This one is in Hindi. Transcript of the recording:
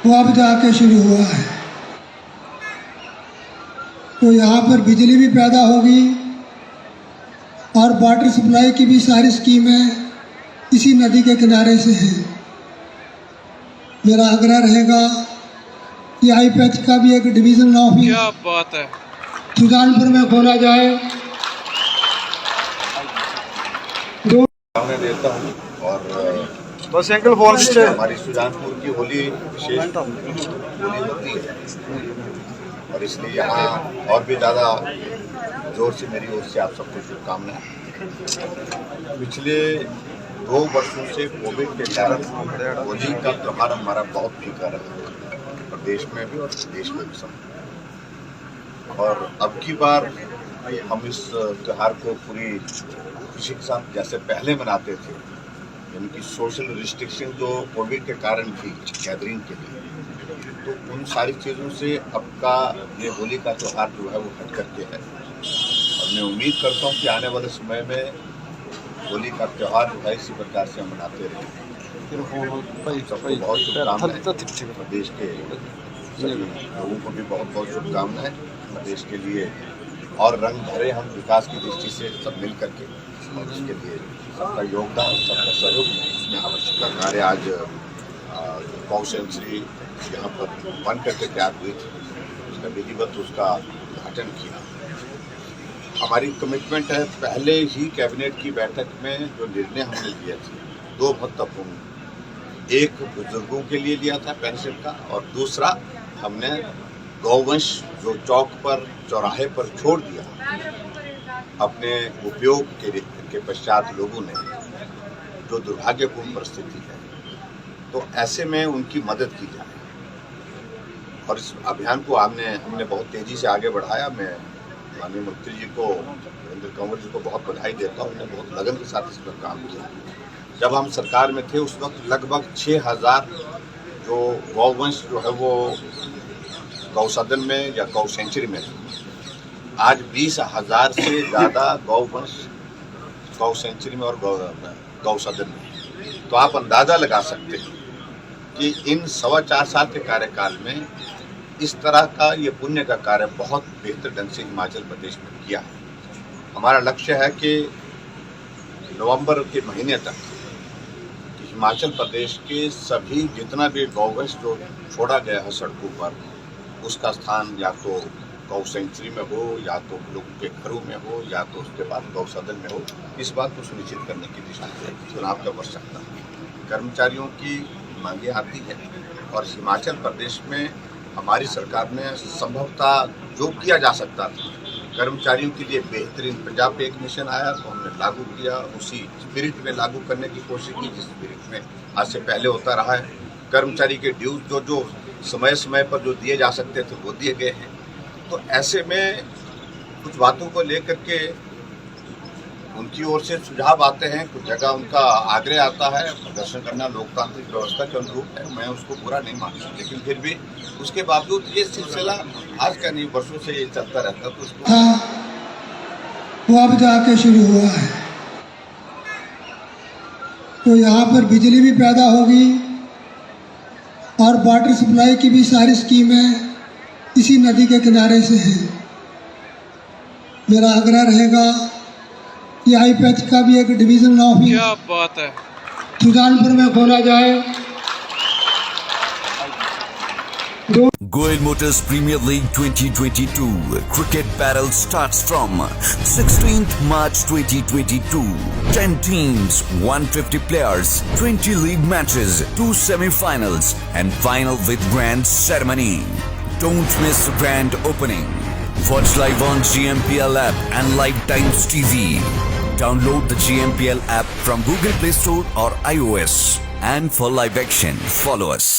वो अब जाके शुरू हुआ है। तो यहाँ पर बिजली भी पैदा होगी और वाटर सप्लाई की भी सारी स्कीमें इसी नदी के किनारे से हैं। मेरा आग्रह रहेगा कि आईपैच का भी एक डिवीजन ऑफिस क्या बात है सुजानपुर में खोला जाए। मैं देता हूँ और बस अंकल फोन से हमारी सुजानपुर की होली विशेष होली होती है और इसलिए यहाँ और भी ज़्यादा जोर से मेरी ओर से आप सबको शुभकामनाएं। पिछले 2 वर्षों से कोविड के कारण होली का त्यौहार हमारा बहुत फीका रहा और देश में भी और देश में भी सब। और अब की बार हम इस त्यौहार को पूरी खुशी के साथ जैसे पहले मनाते थे, यानी कि सोशल रिस्ट्रिक्शन जो कोविड के कारण थी गैदरिंग के लिए, तो उन सारी चीज़ों से अब का ये होली का त्यौहार जो है वो हट करके है। और मैं उम्मीद करता हूँ कि आने वाले समय में होली का त्यौहार जो है इसी प्रकार से हम मनाते रहें। सबको बहुत शुभकामनाएं। प्रदेश के सभी लोगों को भी बहुत बहुत शुभकामनाएं। प्रदेश के लिए और रंग भरे हम विकास की दृष्टि से सब मिल करके, और इसके लिए सबका योगदान, सबका सहयोग उसमें आवश्यक कार्य। आज गौ सेंचुरी यहाँ पर बन करके तैयार हुई थी, उसका विधिवत उसका उद्घाटन किया। हमारी कमिटमेंट है, पहले ही कैबिनेट की बैठक में जो निर्णय हमने लिए थे 2 महत्वपूर्ण, एक बुजुर्गों के लिए लिया था पेंशन का, और दूसरा हमने गौवंश जो चौक पर चौराहे पर छोड़ दिया अपने उपयोग के पश्चात लोगों ने, जो दुर्भाग्यपूर्ण परिस्थिति है, तो ऐसे में उनकी मदद की जाए। और इस अभियान को हमने बहुत तेज़ी से आगे बढ़ाया। मैं माननीय मंत्री जी को, नरेंद्र कंवर जी को बहुत बधाई देता हूँ। उन्होंने बहुत लगन के साथ इस पर काम किया। जब हम सरकार में थे उस वक्त लगभग 6000 जो गौवंश जो है वो गौसदन में या गौ सेंचुरी में थे। आज 20,000 से ज़्यादा गौवंश गौ सेंचुरी में और गौसदन में। तो आप अंदाज़ा लगा सकते हैं कि इन 4.25 साल के कार्यकाल में इस तरह का ये पुण्य का कार्य बहुत बेहतर ढंग से हिमाचल प्रदेश में किया है। हमारा लक्ष्य है कि नवंबर के महीने तक हिमाचल प्रदेश के सभी जितना भी गौवंश जो छोड़ा गया है सड़कों पर, उसका स्थान या तो गौ सेंचुरी में हो, या तो लोगों के घरों में हो, या तो उसके बाद गौ सदन में हो। इस बात को सुनिश्चित करने की दिशा में चुनाव का वर्ष सकता है। कर्मचारियों की मांगे आती है और हिमाचल प्रदेश में हमारी सरकार ने संभवतः जो किया जा सकता था कर्मचारियों के लिए बेहतरीन, पंजाब पे एक मिशन आया तो हमने लागू किया, उसी स्पिरिट में लागू करने की कोशिश की जिस स्पिरिट में आज से पहले होता रहा है। कर्मचारी के ड्यूज जो समय समय पर जो दिए जा सकते थे वो दिए गए हैं। तो ऐसे में कुछ बातों को लेकर के उनकी ओर से सुझाव आते हैं, कुछ जगह उनका आग्रह आता है। प्रदर्शन करना लोकतांत्रिक व्यवस्था के अनुरूप है, मैं उसको बुरा नहीं मानता, लेकिन फिर भी उसके बावजूद ये सिलसिला आज का नहीं, वर्षों से ये चलता रहता, तो उसको वो अब जाके शुरू हुआ है। तो यहाँ पर बिजली भी पैदा होगी और वाटर सप्लाई की भी सारी स्कीमें इसी नदी के किनारे से हैं। मेरा आग्रह रहेगा कि आईपैच का भी एक डिवीजन ऑफिस क्या बात है सुजानपुर में खोला जाए। Goel Motors Premier League 2022 Cricket Battle starts from 16th March 2022. 10 teams, 150 players, 20 league matches, 2 semi-finals and final with grand ceremony. Don't miss the grand opening. Watch live on GMPL app and Live Times TV. Download the GMPL app from Google Play Store or iOS. And for live action, follow us.